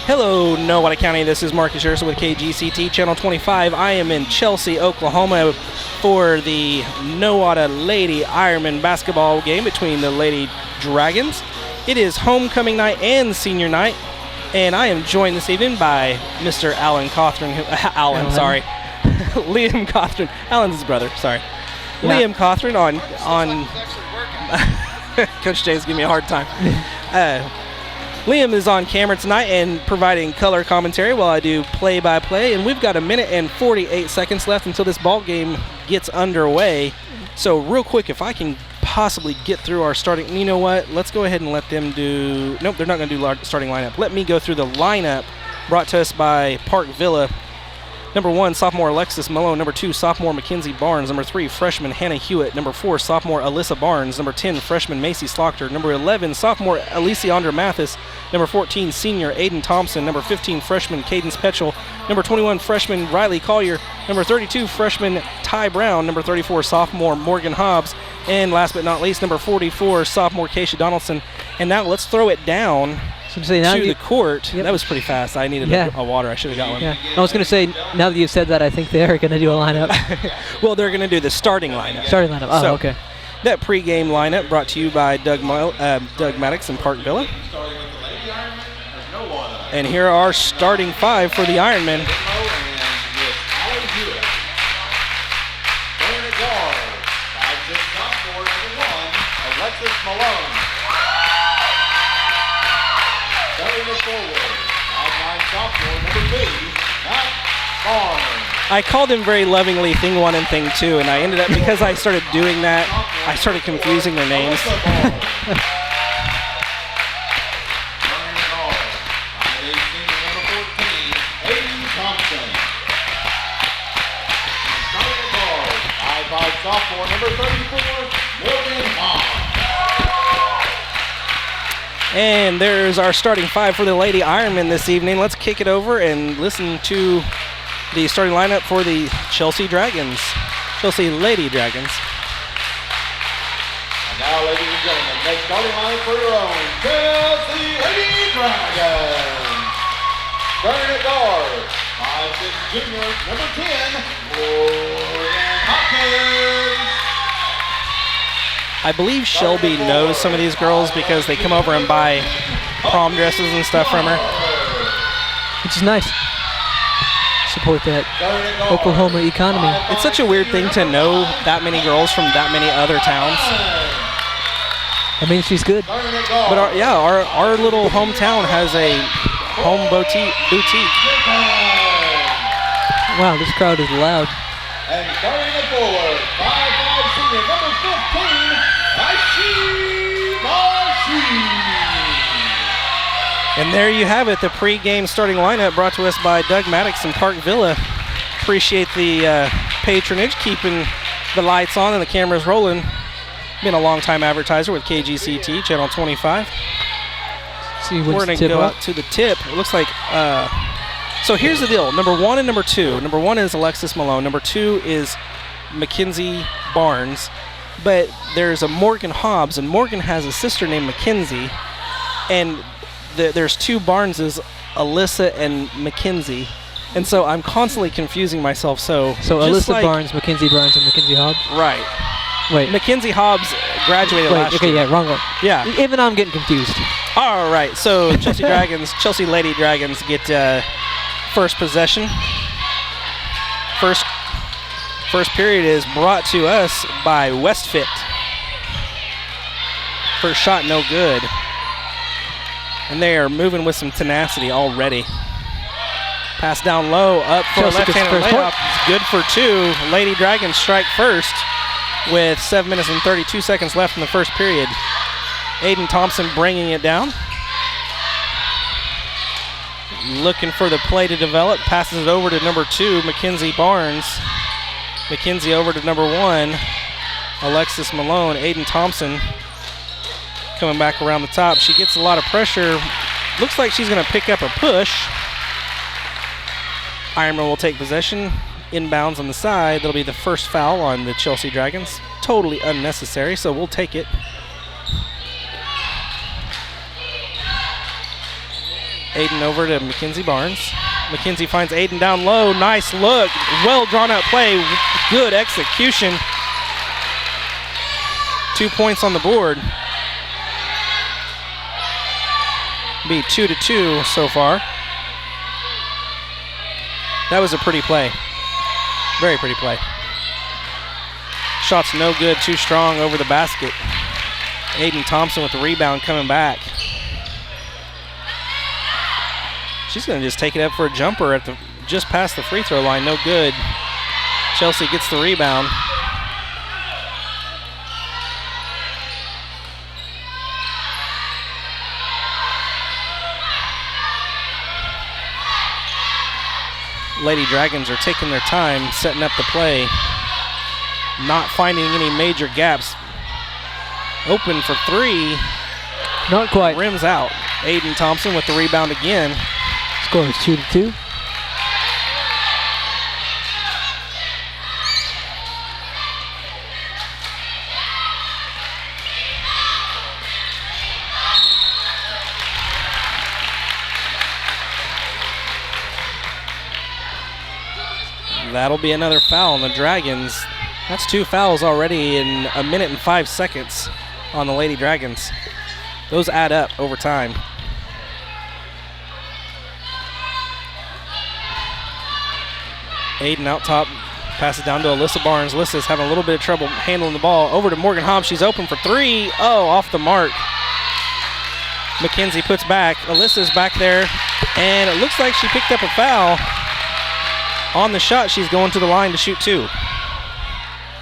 Hello, Nowata County. This is Marcus Harrison with KGCT Channel 25. I am in Chelsea, Oklahoma for the Nowata Lady Ironmen basketball game between the Lady Dragons. It is homecoming night and senior night, and I am joined this evening by Mr. Alan Cothran. Liam Cothran. Alan's his brother, sorry. Yeah. Liam Cothran on Coach Jay's giving me a hard time. Liam is on camera tonight and providing color commentary while I do play-by-play, and we've got 1 minute and 48 seconds left until this ball game gets underway. So real quick, if I can possibly get through our starting, you know what, let's go ahead and let them do, nope, they're not going to do starting lineup. Let me go through the lineup brought to us by Park Villa. Number 1, sophomore Alexis Malone. Number 2, sophomore Mackenzie Barnes. Number 3, freshman Hannah Hewitt. Number 4, sophomore Alyssa Barnes. Number 10, freshman Macy Slaughter. Number 11, sophomore Aliciandra Mathis. Number 14, senior Aiden Thompson. Number 15, freshman Cadence Petchel. Number 21, freshman Riley Collier. Number 32, freshman Ty Brown. Number 34, sophomore Morgan Hobbs. And last but not least, number 44, sophomore Keisha Donaldson. And now let's throw it down to the court. Yep. That was pretty fast. I needed a water. I should have got one. Yeah. I was going to say, now that you've said that, I think they're going to do a lineup. Well, they're going to do the starting lineup. Starting lineup. Oh, so, okay. That pregame lineup brought to you by Doug Maddox and Park Villa. And here are our starting 5 for the Ironmen. Alexis Malone. I called him very lovingly Thing 1 and Thing 2, and I ended up, because I started doing that, I started confusing their names. Sophomore, number 34, Morgan Hobbs. And there's our starting 5 for the Lady Ironmen this evening. Let's kick it over and listen to the starting lineup for the Chelsea Dragons. Chelsea Lady Dragons. And now, ladies and gentlemen, the starting lineup for your own Chelsea Lady Dragons. Starting at guard, 5'6" junior, number 10, Morgan Hopkins. I believe Shelby knows some of these girls because they come over and buy prom dresses and stuff from her. Which is nice. Support that Oklahoma economy. It's such a weird thing to know that many girls from that many other towns. I mean, she's good. But our little hometown has a home boutique. Wow, this crowd is loud. And starting at forward, 5'5" senior, number 15, And there you have it, the pregame starting lineup brought to us by Doug Maddox and Park Villa. Appreciate the patronage, keeping the lights on and the cameras rolling. Been a long-time advertiser with KGCT, Channel 25. See, we're going to go out to the tip. It looks like, so here's the deal. Number 1 and number 2. Number 1 is Alexis Malone. Number 2 is Mackenzie Barnes. But there's a Morgan Hobbs, and Morgan has a sister named Mackenzie. And there's 2 Barneses, Alyssa and Mackenzie. And so I'm constantly confusing myself. So Alyssa Barnes, Mackenzie Barnes, and Mackenzie Hobbs? Right. Wait. Mackenzie Hobbs graduated last year. Yeah, wrong one. Yeah. Even I'm getting confused. All right, so Chelsea Lady Dragons get first possession. First period is brought to us by Westfit. First shot, no good. And they are moving with some tenacity already. Pass down low, up for a left-handed layup. It's good for 2. Lady Dragons strike first with 7 minutes and 32 seconds left in the first period. Aiden Thompson bringing it down. Looking for the play to develop. Passes it over to number 2, Mackenzie Barnes. Mackenzie over to number 1, Alexis Malone. Aiden Thompson coming back around the top. She gets a lot of pressure. Looks like she's going to pick up a push. Ironman will take possession. Inbounds on the side. That'll be the first foul on the Chelsea Dragons. Totally unnecessary, so we'll take it. Aiden over to Mackenzie Barnes. Mackenzie finds Aiden down low. Nice look. Well drawn out play. Good execution. 2 points on the board. Be 2-2 so far. That was a pretty play. Very pretty play. Shot's no good, too strong over the basket. Aiden Thompson with the rebound coming back. She's going to just take it up for a jumper at the just past the free throw line. No good. Chelsea gets the rebound. Lady Dragons are taking their time setting up the play. Not finding any major gaps. Open for three. Not quite. Rims out. Aiden Thompson with the rebound again. Score is 2-2. That'll be another foul on the Dragons. That's 2 fouls already in a minute and 5 seconds on the Lady Dragons. Those add up over time. Aiden out top, pass it down to Alyssa Barnes. Alyssa's having a little bit of trouble handling the ball. Over to Morgan Hobbs. She's open for three. Oh, off the mark. Mackenzie puts back. Alyssa's back there, and it looks like she picked up a foul. On the shot, she's going to the line to shoot 2.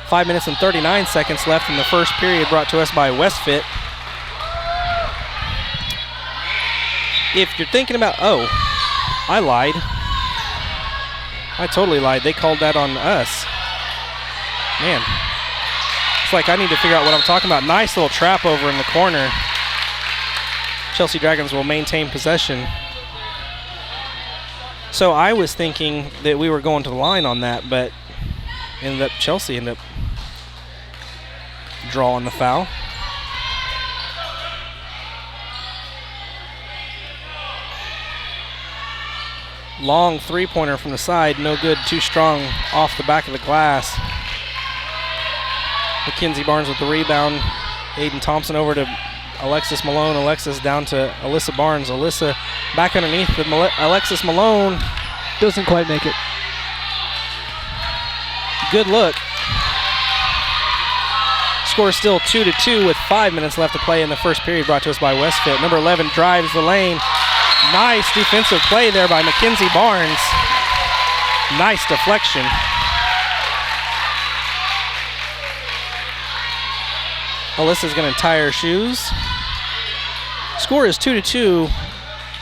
5 minutes and 39 seconds left in the first period, brought to us by Westfit. If you're thinking about, oh, I lied. I totally lied. They called that on us. Man, it's like I need to figure out what I'm talking about. Nice little trap over in the corner. Chelsea Dragons will maintain possession. So I was thinking that we were going to the line on that, but Chelsea ended up drawing the foul. Long three-pointer from the side, no good, too strong off the back of the glass. Mackenzie Barnes with the rebound. Aiden Thompson over to Alexis Malone. Alexis down to Alyssa Barnes. Alyssa back underneath with Alexis Malone. Doesn't quite make it. Good look. Score is still 2-2 with 5 minutes left to play in the first period, brought to us by Westfit. Number 11 drives the lane. Nice defensive play there by Mackenzie Barnes. Nice deflection. Alyssa's going to tie her shoes. Score is 2-2.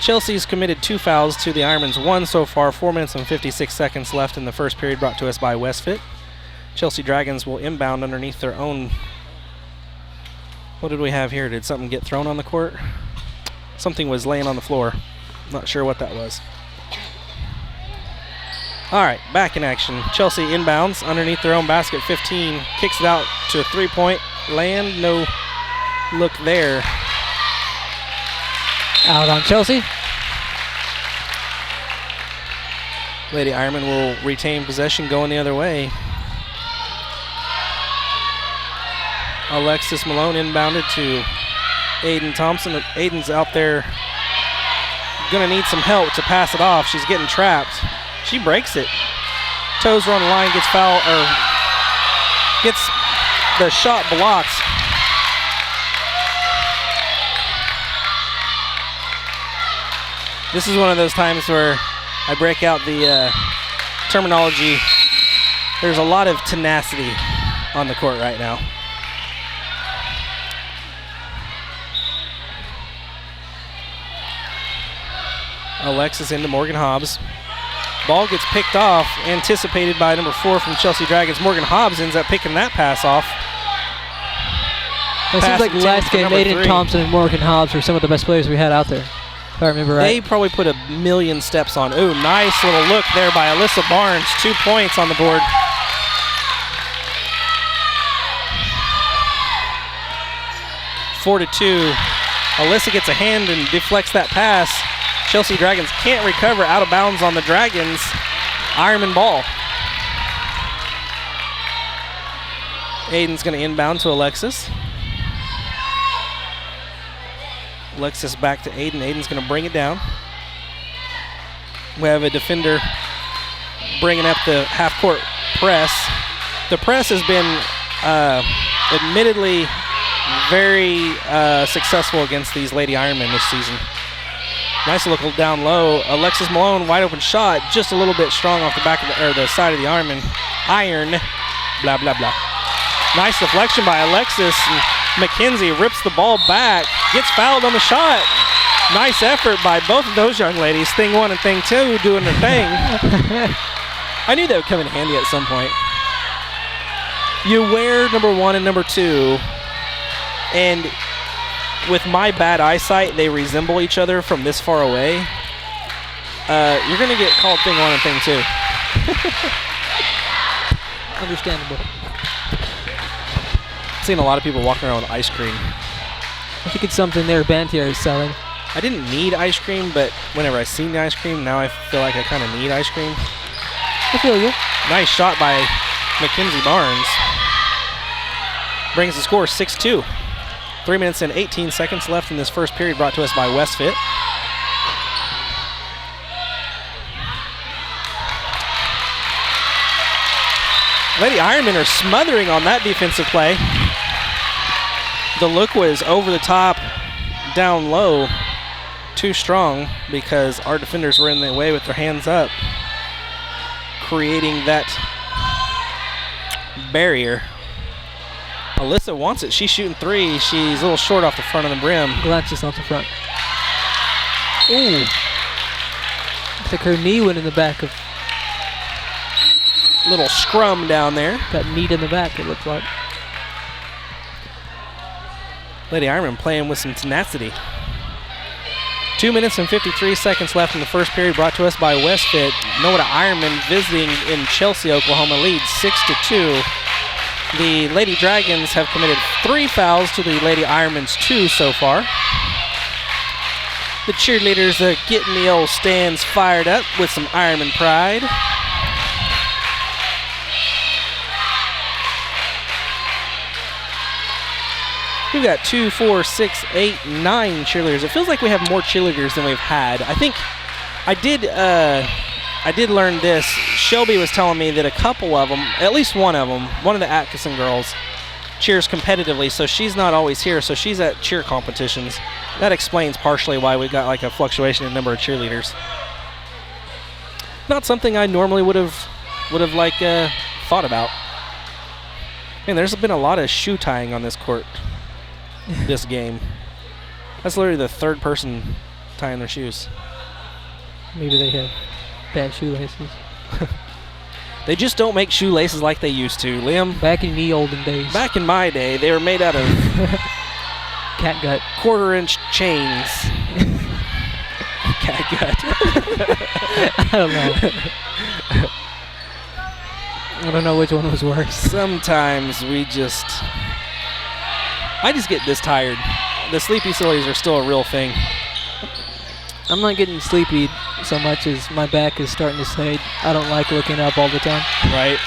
Chelsea's committed 2 fouls to the Ironmen's 1 so far. 4 minutes and 56 seconds left in the first period, brought to us by Westfit. Chelsea Dragons will inbound underneath their own. What did we have here? Did something get thrown on the court? Something was laying on the floor. Not sure what that was. All right, back in action. Chelsea inbounds underneath their own basket. 15 kicks it out to a three-point land. No look there. Out on Chelsea. Lady Ironman will retain possession going the other way. Alexis Malone inbounded to Aiden Thompson. Aiden's out there. Gonna need some help to pass it off. She's getting trapped. She breaks it. Toes are on the line, gets foul, or gets the shot blocked. This is one of those times where I break out the terminology. There's a lot of tenacity on the court right now. Alexis into Morgan Hobbs. Ball gets picked off, anticipated by number 4 from Chelsea Dragons. Morgan Hobbs ends up picking that pass off. It seems like last game, Aiden Thompson and Morgan Hobbs were some of the best players we had out there, if I remember right. They probably put a million steps on. Ooh, nice little look there by Alyssa Barnes. 2 points on the board. (4-2). Alyssa gets a hand and deflects that pass. Chelsea Dragons can't recover out of bounds on the Dragons. Ironman ball. Aiden's going to inbound to Alexis. Alexis back to Aiden. Aiden's going to bring it down. We have a defender bringing up the half-court press. The press has been admittedly very successside against these Lady Ironmen this season. Nice look down low. Alexis Malone, wide open shot, just a little bit strong off the back of the side of the Ironman. Iron, blah, blah, blah. Nice deflection by Alexis. And McKenzie rips the ball back, gets fouled on the shot. Nice effort by both of those young ladies. Thing 1 and thing 2 doing their thing. I knew that would come in handy at some point. You wear number 1 and number 2, and with my bad eyesight, they resemble each other from this far away. You're going to get called thing 1 and thing 2. Understandable. I've seen a lot of people walking around with ice cream. I think it's something their band here is selling. I didn't need ice cream, but whenever I seen the ice cream, now I feel like I kind of need ice cream. I feel you. Nice shot by Mackenzie Barnes. Brings the score 6-2. 3 minutes and 18 seconds left in this first period, brought to us by Westfit. Lady Ironmen are smothering on that defensive play. The look was over the top, down low, too strong because our defenders were in the way with their hands up, creating that barrier. Alyssa wants it. She's shooting 3. She's a little short off the front of the brim. Glances off the front. Ooh. Looks like her knee went in the back of. Little scrum down there. Got kneed in the back, it looks like. Lady Ironman playing with some tenacity. 2 minutes and 53 seconds left in the first period, brought to us by Westfit. Nowata Ironman visiting in Chelsea, Oklahoma, leads 6-2. The Lady Dragons have committed 3 fouls to the Lady Ironman's 2 so far. The cheerleaders are getting the old stands fired up with some Ironman pride. We've got 2, 4, 6, 8, 9 cheerleaders. It feels like we have more cheerleaders than we've had. I think I did learn this. Shelby was telling me that a couple of them, at least one of them, one of the Atkinson girls, cheers competitively, so she's not always here, so she's at cheer competitions. That explains partially why we've got like a fluctuation in number of cheerleaders. Not something I normally would have like thought about. Man, there's been a lot of shoe tying on this court this game. That's literally the third person tying their shoes. Maybe they have bad shoelaces. They just don't make shoelaces like they used to, Liam. Back in the olden days. Back in my day, they were made out of cat gut. 1/4-inch chains. Cat gut. I don't know. I don't know which one was worse. Sometimes I just get this tired. The sleepy sillies are still a real thing. I'm not getting sleepy so much as my back is starting to say I don't like looking up all the time. Right.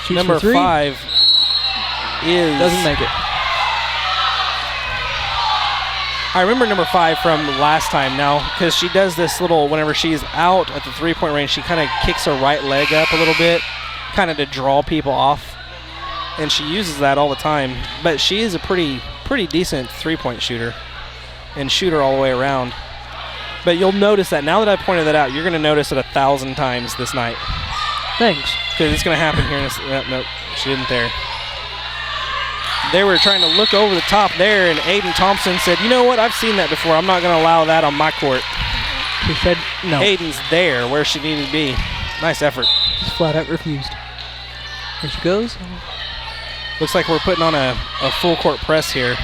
Shoots Number for 3. 5 is... Doesn't make it. I remember number 5 from last time now because she does this little, whenever she's out at the three-point range, she kind of kicks her right leg up a little bit, kind of to draw people off. And she uses that all the time. But she is a pretty decent three-point shooter and shooter all the way around. But you'll notice that now that I pointed that out, you're going to notice it 1,000 times this night. Thanks. Because it's going to happen here in nope, she didn't there. They were trying to look over the top there, and Aiden Thompson said, you know what, I've seen that before. I'm not going to allow that on my court. He said no. Aiden's there where she needed to be. Nice effort. Just flat out refused. There she goes. Looks like we're putting on a full court press here.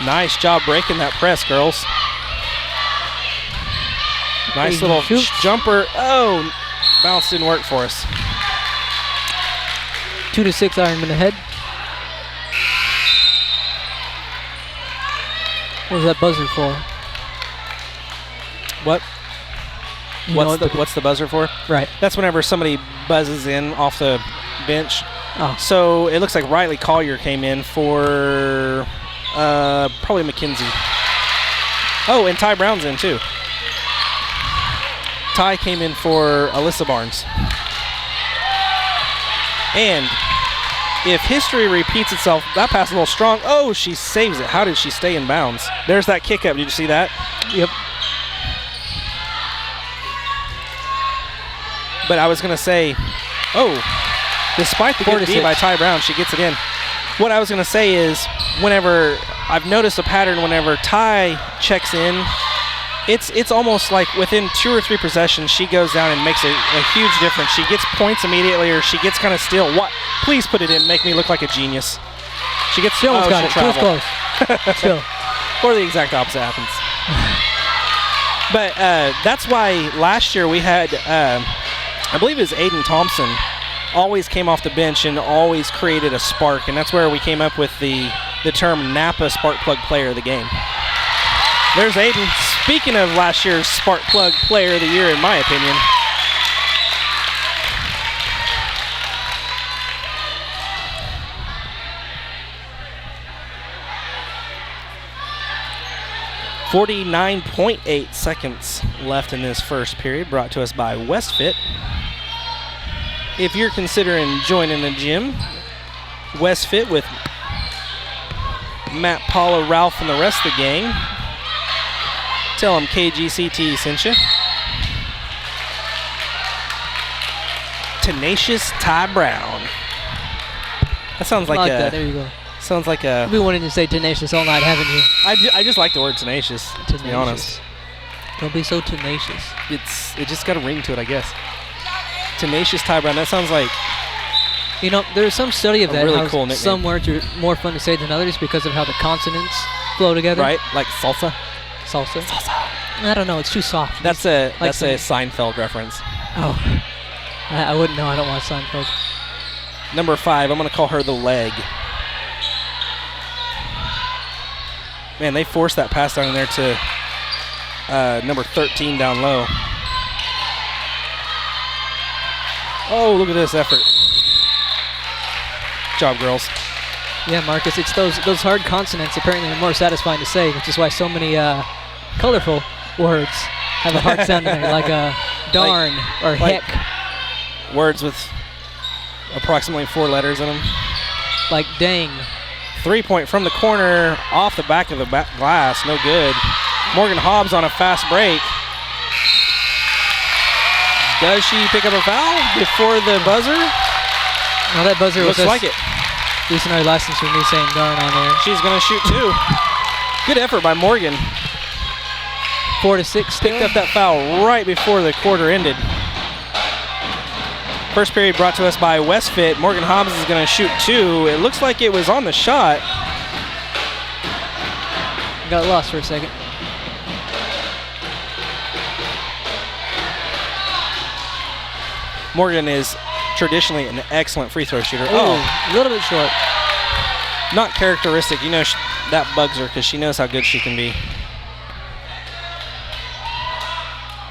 Nice job breaking that press, girls. Nice Aiden little shoots. jumper. Oh, bounce didn't work for us. 2-6 Ironman ahead. What was that buzzer for? What? You know What's the buzzer for? Right. That's whenever somebody buzzes in off the bench. Oh. So it looks like Riley Collier came in for probably McKenzie. Oh, and Ty Brown's in too. Ty came in for Alyssa Barnes. And if history repeats itself, that pass is a little strong. Oh, she saves it. How did she stay in bounds? There's that kick up. Did you see that? Yep. But I was going to say, despite the good D by Ty Brown, she gets it in. What I was going to say is, whenever I've noticed a pattern, whenever Ty checks in, it's almost like within 2 or 3 possessions, she goes down and makes a huge difference. She gets points immediately, or she gets kind of still. What? Please put it in. Make me look like a genius. She gets still. Got it. Too close. Still. Or the exact opposite happens. But that's why last year we had, I believe it was Aiden Thompson, always came off the bench and always created a spark, and that's where we came up with the term Napa Spark Plug Player of the Game. There's Aiden. Speaking of last year's Spark Plug Player of the Year, in my opinion. .8 seconds left in this first period, brought to us by Westfit. If you're considering joining the gym, Westfit with Matt, Paula, Ralph, and the rest of the gang, tell them KGCT sent you. Tenacious Ty Brown. That sounds like that. There you go. Sounds like a... You've been wanting to say tenacious all night, haven't you? I just like the word tenacious, to be honest. Don't be so tenacious. It just got a ring to it, I guess. Tenacious Ty Brown. That sounds like... You know, there's some study of that. Really cool nickname. Some words are more fun to say than others because of how the consonants flow together. Right, like salsa. Salsa. I don't know. It's too soft. That's a Seinfeld reference. Oh, I wouldn't know. I don't watch Seinfeld. Number 5. I'm going to call her the leg. Man, they forced that pass down in there to number 13 down low. Oh, look at this effort. Good job, girls. Yeah, Marcus, it's those hard consonants apparently are more satisfying to say, which is why so many colorful words have a hard sound in there, like darn or heck. Words with approximately 4 letters in them. Like dang. 3-point from the corner, off the back of the glass, no good. Morgan Hobbs on a fast break. Does she pick up a foul before the buzzer? No, that buzzer looks like it. Dictionary license with me saying darn on there. She's going to shoot 2. Good effort by Morgan. 4 to 6. Picked up that foul right before the quarter ended. First period brought to us by Westfit. Morgan Hobbs is going to shoot 2. It looks like it was on the shot. Got lost for a second. Morgan is traditionally an excellent free throw shooter. A little bit short. Not characteristic. You know, that bugs her because she knows how good she can be.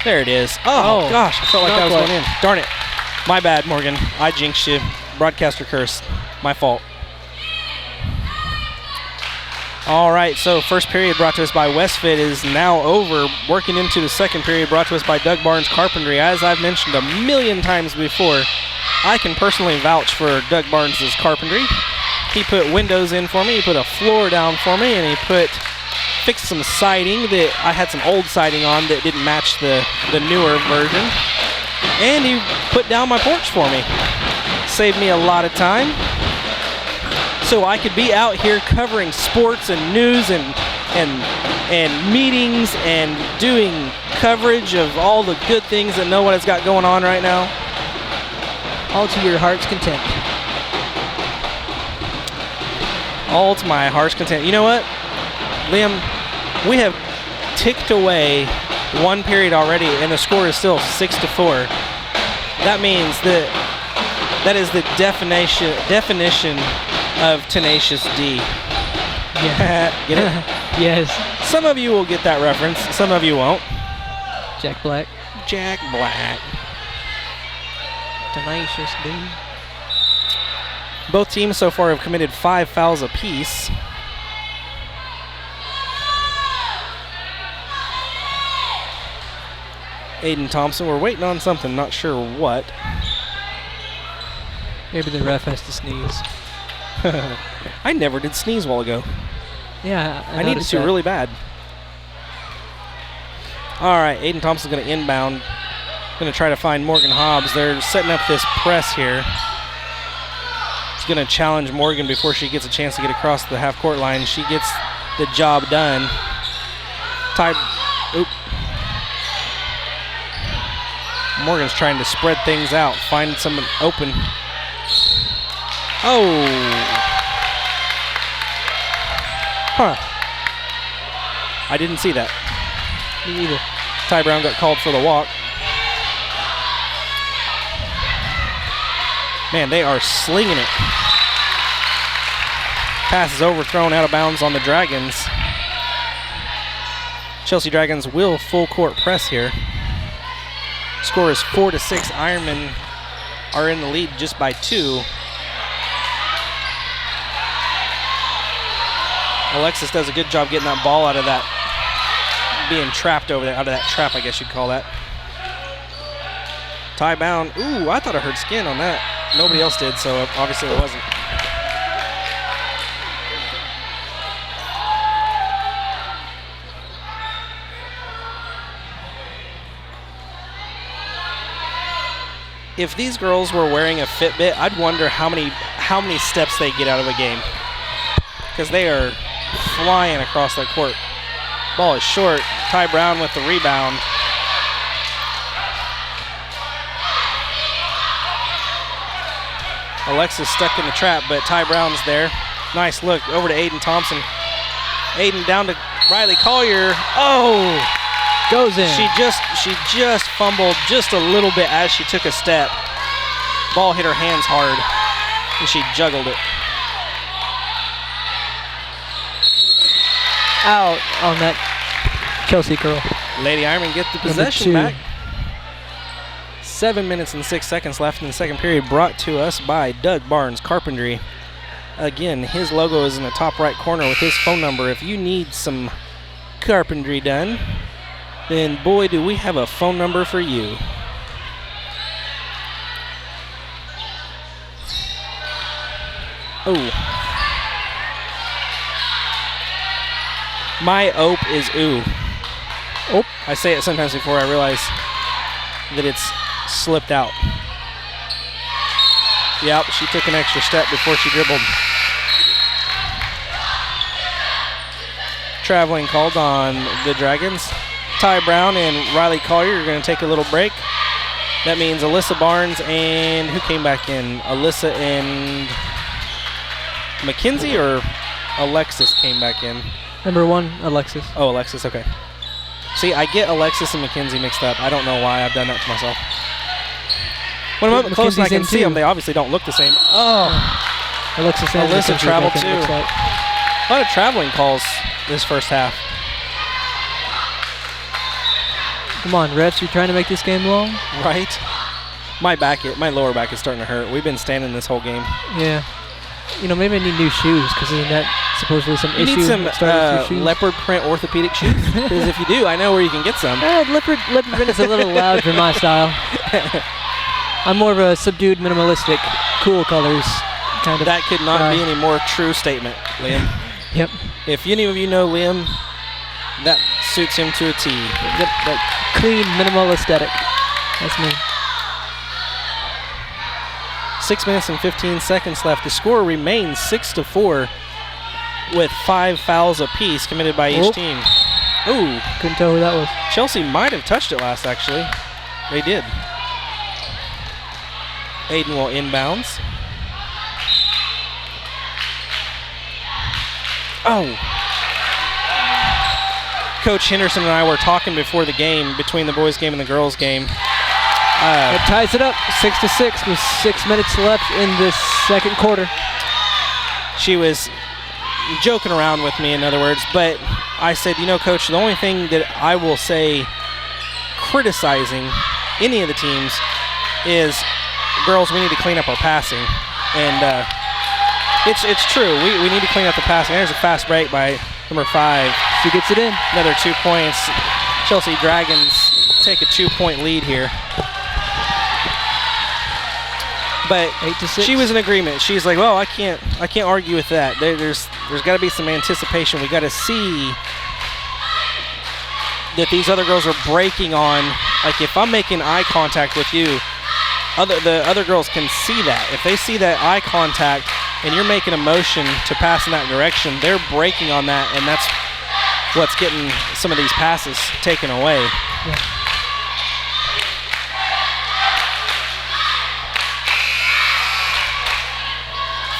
There it is. Oh gosh, I felt like that was going in. Darn it. My bad, Morgan. I jinxed you. Broadcaster curse. My fault. All right, so first period brought to us by Westfit is now over. Working into the second period brought to us by Doug Barnes Carpentry. As I've mentioned a million times before, I can personally vouch for Doug Barnes' carpentry. He put windows in for me, he put a floor down for me, and he fixed some siding that I had some old siding on that didn't match the newer version. And he put down my porch for me. Saved me a lot of time. So I could be out here covering sports and news and meetings and doing coverage of all the good things that Nowa's got going on right now. All to your heart's content. All to my heart's content. You know what, Liam? We have ticked away 1 period already, and the score is still 6-4. That means that is the definition of tenacious D. Yeah. Get it? Yes. Some of you will get that reference. Some of you won't. Jack Black. Jack Black. Tenacious dude. Both teams so far have committed 5 fouls apiece. Aiden Thompson, we're waiting on something, not sure what. Maybe the ref has to sneeze. I never did sneeze a while ago. Yeah, I needed to really bad. All right, Aiden Thompson's going to inbound. Going to try to find Morgan Hobbs. They're setting up this press here. He's going to challenge Morgan before she gets a chance to get across the half-court line. She gets the job done. Morgan's trying to spread things out, find someone open. Oh. Huh. I didn't see that. Me either. Ty Brown got called for the walk. Man, they are slinging it. Pass is overthrown out of bounds on the Dragons. Chelsea Dragons will full court press here. Score is 4-6. Ironmen are in the lead just by 2. Alexis does a good job getting that ball out of that, being trapped over there, out of that trap, I guess you'd call that. Ty Brown, ooh, I thought I heard skin on that. Nobody else did, so obviously it wasn't. If these girls were wearing a Fitbit, I'd wonder how many steps they get out of a game, because they are flying across that court. Ball is short. Ty Brown with the rebound. Alexis stuck in the trap, but Ty Brown's there. Nice look over to Aiden Thompson. Aiden down to Riley Collier. Oh! Goes in. She just fumbled just a little bit as she took a step. Ball hit her hands hard, and she juggled it. Out on that Chelsea girl. Lady Ironmen get the possession back. 7 minutes and 6 seconds left in the second period, brought to us by Doug Barnes Carpentry. Again, his logo is in the top right corner with his phone number. If you need some carpentry done, then boy, do we have a phone number for you. Oh. My ope is ooh. Oh, I say it sometimes before I realize that it's slipped out. Yep, she took an extra step before she dribbled. Traveling called on the Dragons. Ty Brown and Riley Collier are going to take a little break. That means Alyssa Barnes and who came back in? Alyssa and Mackenzie, or Alexis came back in? Number 1, Alexis. Oh, Alexis, okay. See, I get Alexis and Mackenzie mixed up. I don't know why I've done that to myself. When I'm up close and I can see them, they obviously don't look the same. Oh. Alexis and Alyssa traveled too. Like. A lot of traveling calls this first half. Come on, refs, you're trying to make this game long? Right. My lower back is starting to hurt. We've been standing this whole game. Yeah. You know, maybe I need new shoes, because isn't that supposedly some issue? You need some leopard print orthopedic shoes? Because if you do, I know where you can get some. Leopard print is a little loud for my style. I'm more of a subdued, minimalistic, cool colors kind of. That could not be any more true statement, Liam. Yep. If any of you know Liam, that suits him to a T. Yep, that clean, minimal aesthetic. That's me. 6 minutes and 15 seconds left. The score remains 6-4 with 5 fouls apiece committed by each team. Ooh. Couldn't tell who that was. Chelsea might have touched it last, actually. They did. Aiden will inbounds. Oh. Coach Henderson and I were talking before the game, between the boys' game and the girls' game. It ties it up 6-6 with 6 minutes left in this second quarter. She was joking around with me, in other words, but I said, you know, Coach, the only thing that I will say criticizing any of the teams is, girls, we need to clean up our passing. And it's true. We need to clean up the passing. There's a fast break by number 5. She gets it in. Another 2 points. Chelsea Dragons take a 2-point lead here. But 8-6. she was in agreement. She's like, well, I can't argue with that. There's got to be some anticipation. We got to see that these other girls are breaking on. Like, if I'm making eye contact with you, the other girls can see that. If they see that eye contact and you're making a motion to pass in that direction, they're breaking on that, and that's what's getting some of these passes taken away. Yeah.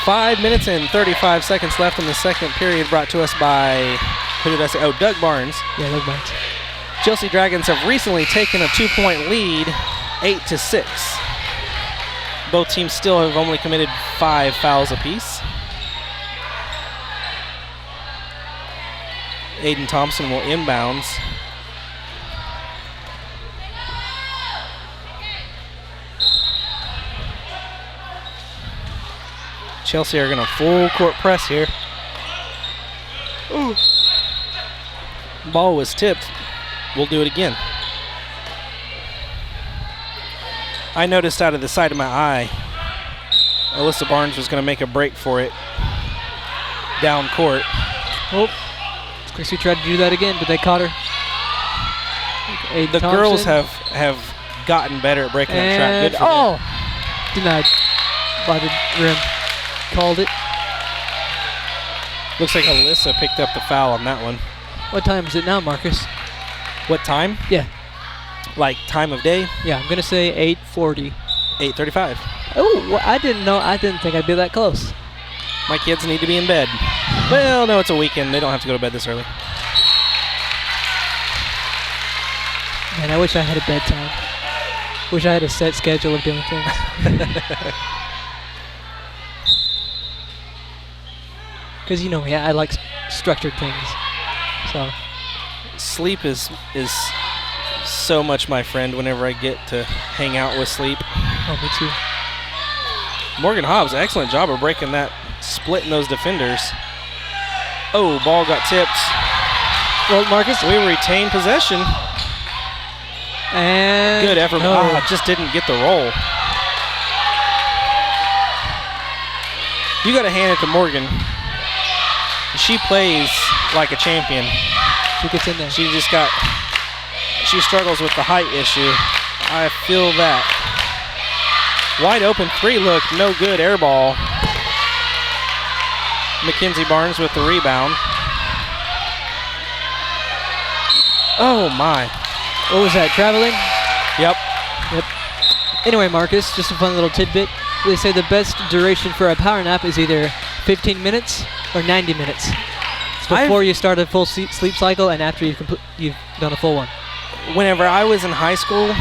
Five minutes and 35 seconds left in the second period, brought to us by, who did I say? Oh, Doug Barnes. Yeah, Doug Barnes. Chelsea Dragons have recently taken a 2-point lead, 8-6. Both teams still have only committed 5 fouls apiece. Aiden Thompson will inbounds. Chelsea are going to full court press here. Ooh. Ball was tipped. We'll do it again. I noticed out of the side of my eye, Alyssa Barnes was going to make a break for it down court. Oh, Chrissy tried to do that again, but they caught her. The girls have gotten better at breaking that trap. Good for them. Denied by the rim. Called it. Looks like Alyssa picked up the foul on that one. What time is it now, Marcus? What time? Yeah. Like time of day? Yeah, I'm going to say 8:40. 8:35. Oh, well, I didn't know. I didn't think I'd be that close. My kids need to be in bed. Well, no, it's a weekend. They don't have to go to bed this early. Man, I wish I had a bedtime. Wish I had a set schedule of doing things. Because you know me, I like structured things. So sleep is so much my friend whenever I get to hang out with sleep. Oh, me too. Morgan Hobbs, excellent job of breaking that, splitting those defenders. Oh, ball got tipped. Well, Marcus, we retain possession. And good effort. No. Just didn't get the roll. You got to hand it to Morgan. She plays like a champion. She gets in there. She struggles with the height issue. I feel that. Wide open 3 look, no good, air ball. Mackenzie Barnes with the rebound. Oh my. What was that, traveling? Yep. Anyway, Marcus, just a fun little tidbit. They say the best duration for a power nap is either 15 minutes or 90 minutes. It's before you start a full sleep cycle and after you've done a full one. Whenever I was in high school,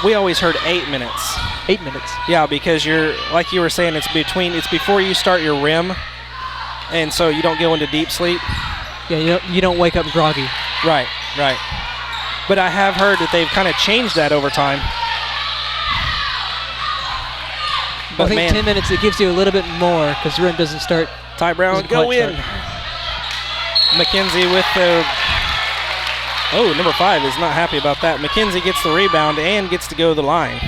we always heard 8 minutes. 8 minutes. Yeah, because you're, like you were saying, it's before you start your REM, and so you don't go into deep sleep. Yeah, you don't wake up groggy. Right. But I have heard that they've kind of changed that over time. But I think 10 minutes, it gives you a little bit more because REM doesn't start. Ty Brown, go in. Mackenzie with the... Oh, number 5 is not happy about that. Mackenzie gets the rebound and gets to go to the line.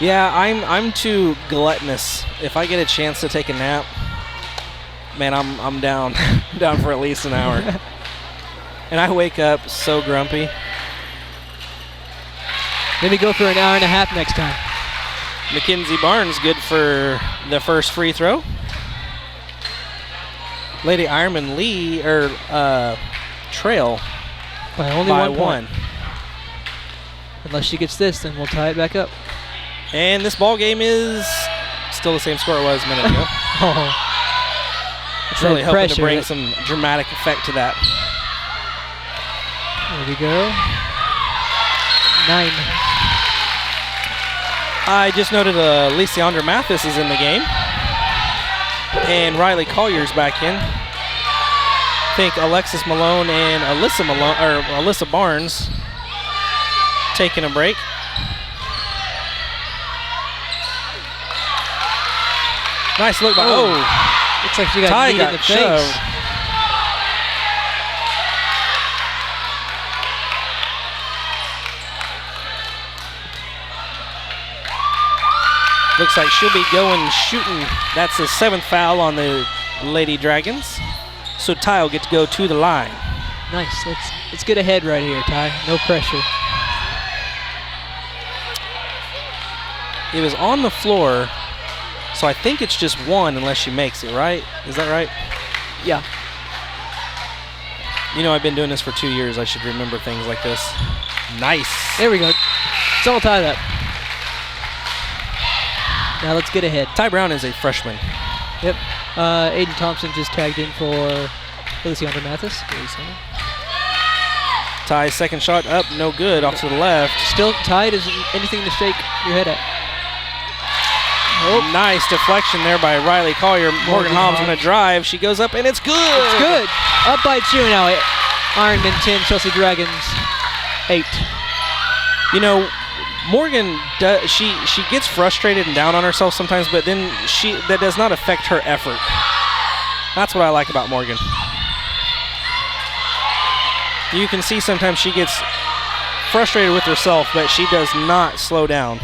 Yeah, I'm too gluttonous. If I get a chance to take a nap, man, I'm down down for at least an hour. And I wake up so grumpy. Maybe go for an hour and a half next time. Mackenzie Barnes good for the first free throw. Lady Ironmen trail by only by 1 point. Unless she gets this, then we'll tie it back up. And this ball game is still the same score it was a minute ago. It's really helping to bring some dramatic effect to that. There we go. 9. I just noted Lysiandra Mathis is in the game. And Riley Collier's back in. I think Alexis Malone and Alyssa Barnes taking a break. Nice look by. Oh, looks like she got Ty kneed got in the shoved. face. Looks like she'll be going shooting. That's the 7th foul on the Lady Dragons. So Ty will get to go to the line. Nice. Let's get ahead right here, Ty. No pressure. It was on the floor, so I think it's just one unless she makes it, right? Is that right? Yeah. You know, I've been doing this for 2 years. I should remember things like this. Nice. There we go. It's all tied up. Now let's get ahead. Ty Brown is a freshman. Yep. Aiden Thompson just tagged in for Feliciano Mathis. Ty's second shot up, no good, off to the left. Still tied. Is anything to shake your head at? Oh. Nice deflection there by Riley Collier. Morgan Hobbs going to drive. She goes up, and it's good. It's good. Up by 2 now. Ironmen 10, Chelsea Dragons 8. You know, Morgan, she gets frustrated and down on herself sometimes, but then that does not affect her effort. That's what I like about Morgan. You can see sometimes she gets frustrated with herself, but she does not slow down.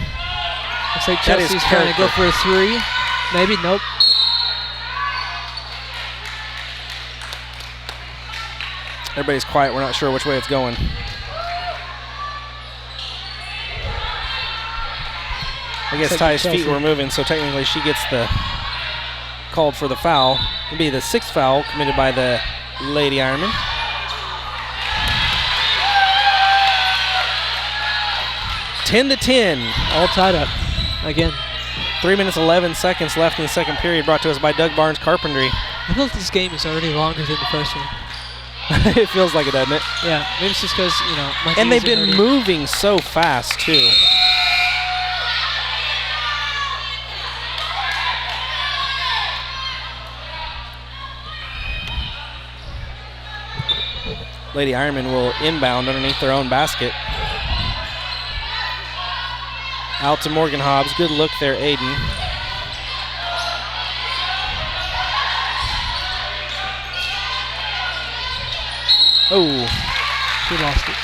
Looks like Chelsea's trying to go for a 3. Maybe, nope. Everybody's quiet. We're not sure which way it's going. I guess Ty's feet were moving, so technically she gets called for the foul. It'll be the 6th foul committed by the Lady Ironmen. Ten to 10. All tied up again. 3 minutes 11 seconds left in the second period, brought to us by Doug Barnes Carpentry. I feel like this game is already longer than the first one. It feels like it, doesn't it? Yeah, maybe it's just because, my and knees they've been moving so fast, too. Lady Ironman will inbound underneath their own basket. Out to Morgan Hobbs. Good look there, Aiden. Oh, she lost it.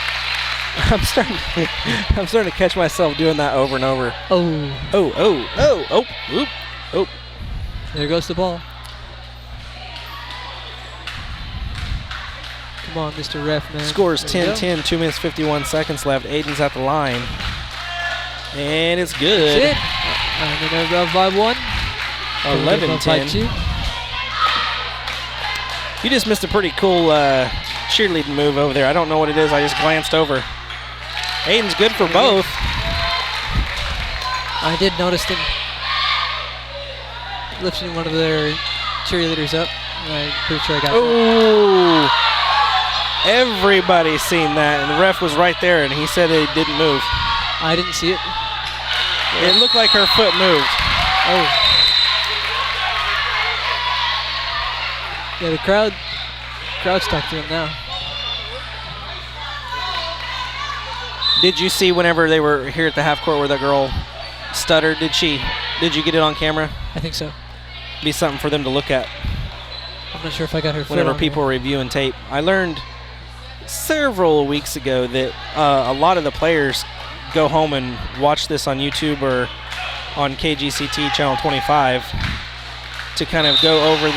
I'm starting to catch myself doing that over and over. Oh. There goes the ball. Come on, Mr. Ref, man. Scores 10-10, 2 minutes 51 seconds left. Aiden's at the line. And it's good. That's it. And they're up by 1. 11-10. You just missed a pretty cool cheerleading move over there. I don't know what it is. I just glanced over. Aiden's good for both. I did notice them lifting one of their cheerleaders up. I'm pretty sure I got that. Oh! Everybody's seen that, and the ref was right there, and he said it didn't move. I didn't see it. It looked like her foot moved. Oh. Yeah, the crowd's stuck to him now. Did you see whenever they were here at the half court where the girl stuttered? Did you get it on camera? I think so. Be something for them to look at. I'm not sure if I got her foot whenever on people there. were reviewing tape. I learned several weeks ago that a lot of the players go home and watch this on YouTube or on KGCT Channel 25 to kind of go over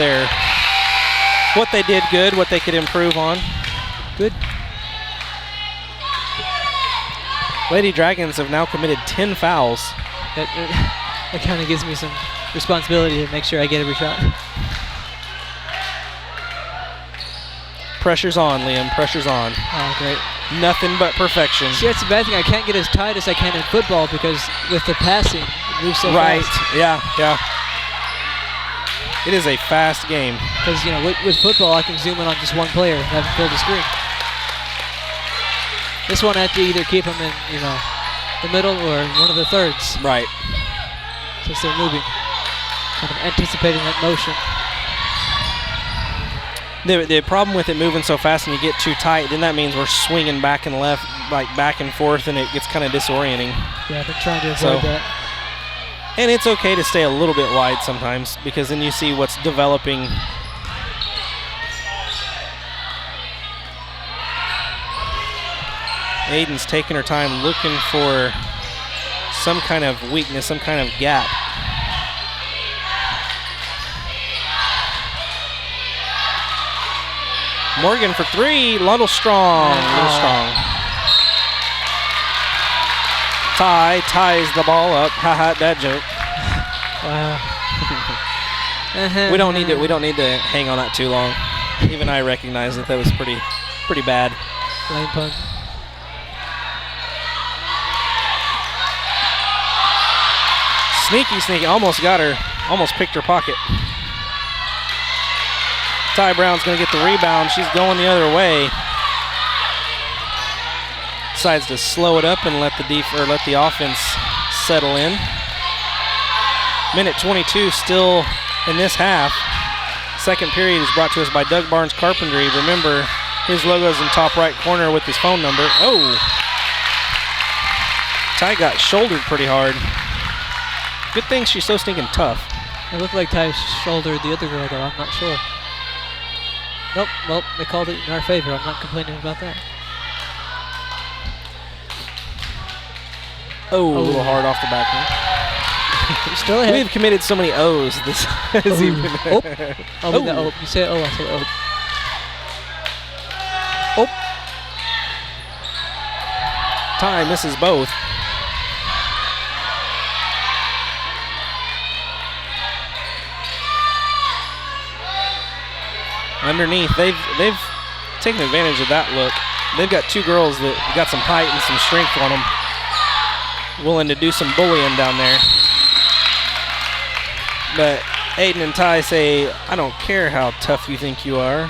what they did good, what they could improve on. Good. Lady Dragons have now committed 10 fouls. That kind of gives me some responsibility to make sure I get every shot. Pressure's on, Liam. Pressure's on. Oh, great. Nothing but perfection. See, that's the bad thing. I can't get as tight as I can in football because with the passing, it moves so fast. Yeah. It is a fast game. Because, with football, I can zoom in on just one player and have him fill the screen. This one, I have to either keep him in, the middle or one of the thirds. Right. Since they're moving. Kind of anticipating that motion. The problem with it moving so fast and you get too tight, then that means we're swinging back and left, like back and forth, and it gets kind of disorienting. Yeah, I've been trying to avoid that. And it's okay to stay a little bit wide sometimes, because then you see what's developing. Aiden's taking her time looking for some kind of weakness, some kind of gap. Morgan for three, little strong, little strong. Ty ties the ball up. Haha, that joke. Wow. We don't need to hang on that too long. Even I recognize that was pretty bad. Lane pun. Sneaky, almost got her, almost picked her pocket. Ty Brown's gonna get the rebound. She's going the other way. Decides to slow it up and let the offense settle in. Minute 22 still in this half. Second period is brought to us by Doug Barnes Carpentry. Remember, his logo's in top right corner with his phone number. Oh! Ty got shouldered pretty hard. Good thing she's so stinking tough. It looked like Ty shouldered the other girl, though. I'm not sure. Nope, well, they called it in our favor. I'm not complaining about that. Oh, a little hard off the back. Still ahead. We've committed so many O's this evening. Oh. Oh. You say oh, I said oh. Oh. Ty misses both. Underneath, they've taken advantage of that look. They've got two girls that got some height and some strength on them, willing to do some bullying down there. But Aiden and Ty say, I don't care how tough you think you are.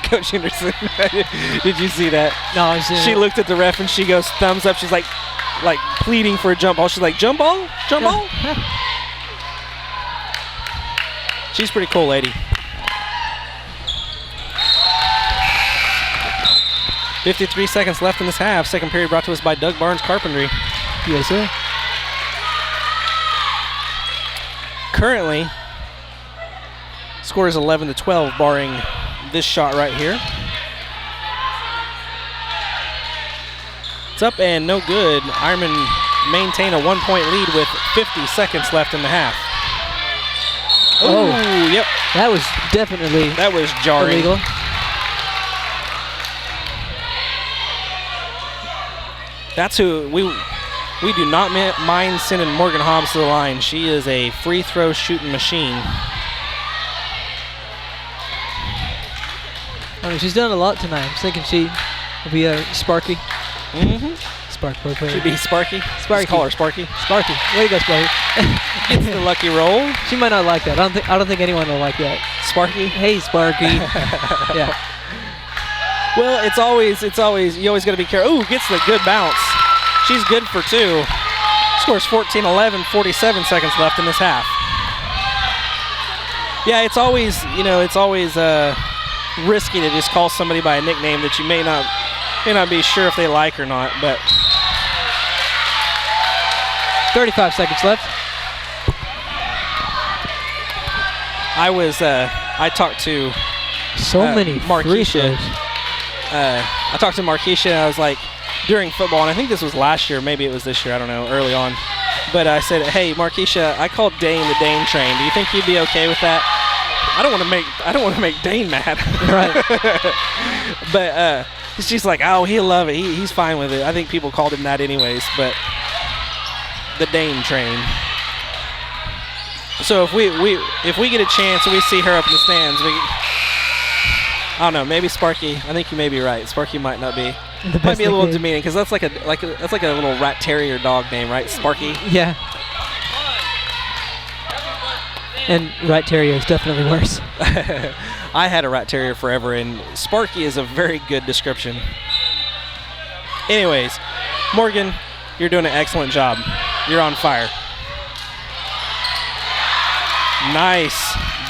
Coach Henderson, did you see that? No, I see. She looked at the ref and she goes, thumbs up. She's like pleading for a jump ball. She's like, jump ball? Jump ball? She's a pretty cool lady. 53 seconds left in this half. Second period brought to us by Doug Barnes Carpentry. Yes, sir. Currently, score is 11-12, barring this shot right here. It's up and no good. Ironmen maintain a 1-point lead with 50 seconds left in the half. Oh, yep. That was definitely jarring. illegal. That's who we do not mind sending Morgan Hobbs to the line. She is a free throw shooting machine. I mean, she's done a lot tonight. I'm thinking she will be a Sparky. Mm-hmm. Spark pro player. She'd be Sparky. Sparky. Just call her Sparky. Sparky. Way to go, Sparky. Gets the lucky roll. She might not like that. I don't think anyone will like that. Sparky. Hey, Sparky. Yeah. Well, it's always you always got to be careful. Ooh, gets the good bounce. She's good for two. Scores 14-11, 47 seconds left in this half. Yeah, it's always risky to just call somebody by a nickname that you may not be sure if they like or not, but 35 seconds left. I talked to many Markeisha. I talked to Markeisha and I was like, during football, and I think this was last year, maybe it was this year, I don't know, early on. But I said, hey, Markeisha, I called Dane the Dane train. Do you think you'd be okay with that? I don't want to make Dane mad. Right. But she's like, oh, he'll love it. He's fine with it. I think people called him that anyways, but the Dane train. So if we get a chance and we see her up in the stands, I don't know, maybe Sparky, I think you may be right. Sparky might not be. Might be a little demeaning because that's like a little rat terrier dog name, right? Sparky. Yeah. And rat terrier is definitely worse. I had a rat terrier forever, and Sparky is a very good description. Anyways, Morgan, you're doing an excellent job. You're on fire. Nice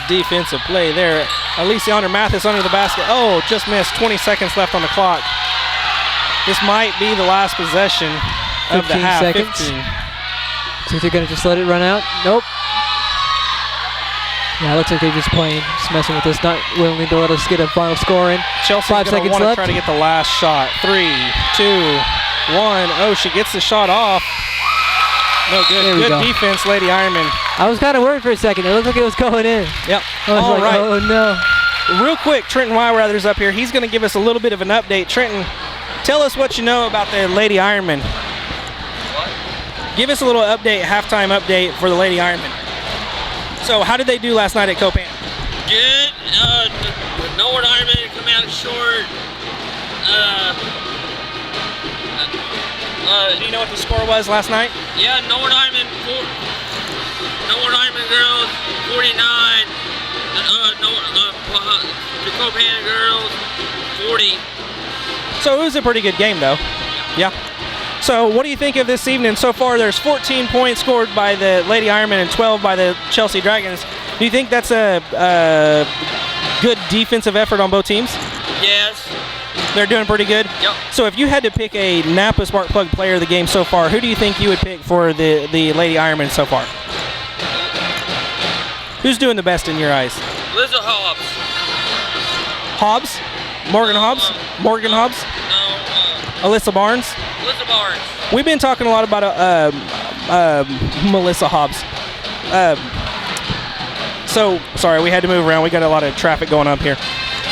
defensive play there. Aliciana Mathis under the basket. Oh, just missed. 20 seconds left on the clock. This might be the last possession of the half. 15 seconds. 15. Think they're going to just let it run out? Nope. Yeah, it looks like they're just playing, just messing with us, not willing to let us get a final score in. Chelsea's 5 going to seconds want to left. try to get the last shot. 3, 2, 1. Oh, she gets the shot off. No good. There we Good go. defense, Lady Ironman. I was kind of worried for a second. It looked like it was going in. Yep. I was All like, right. oh no. Real quick, Trenton Wyrather's up here. He's going to give us a little bit of an update. Trenton, tell us what you know about the Lady Ironman. What? Give us a little update, halftime update for the Lady Ironman. So, how did they do last night at Copan? Good. Nowhere Ironmen come out short. Do you know what the score was last night? Yeah, Nowhere Ironmen girls 49. The Copan girls 40. So it was a pretty good game, though. Yeah. So what do you think of this evening? So far, there's 14 points scored by the Lady Ironmen and 12 by the Chelsea Dragons. Do you think that's a good defensive effort on both teams? Yes. They're doing pretty good? Yep. So if you had to pick a Napa Spark Plug player of the game so far, who do you think you would pick for the Lady Ironmen so far? Who's doing the best in your eyes? Liza Hobbs. Hobbs? Morgan Hobbs? Morgan Hobbs? No, Alyssa Barnes? Liza Barnes. We've been talking a lot about Melissa Hobbs. So sorry, we had to move around. We got a lot of traffic going up here.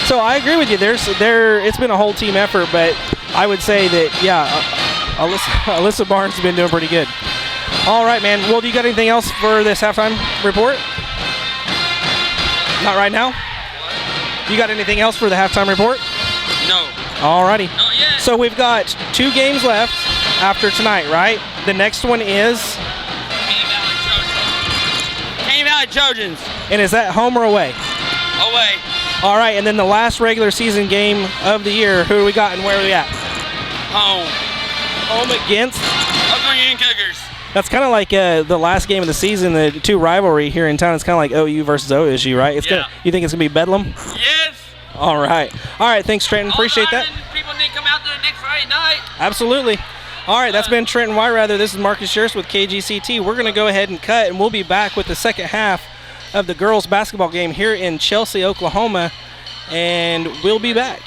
So I agree with you. It's been a whole team effort, but I would say that Alyssa Barnes has been doing pretty good. All right, man. Well, do you got anything else for this halftime report? Not right now. You got anything else for the halftime report? No. All righty. Not yet. So we've got 2 games left after tonight, right? The next one is, Cane Valley Trojans. and is that home or away? Away. All right, and then the last regular season game of the year, who do we got and where are we at? Home. Home against? Oakland Union Cougars. That's kind of like the last game of the season, the 2 rivalry here in town. It's kind of like OU versus OSU, right? Yeah. You think it's going to be Bedlam? Yes. All right. All right, thanks, Trenton. Appreciate that. People need to come out there next Friday night. Absolutely. All right, that's been Trenton Wyrather. This is Marcus Scherz with KGCT. We're going to go ahead and cut, and we'll be back with the second half of the girls basketball game here in Chelsea, Oklahoma, and we'll be back.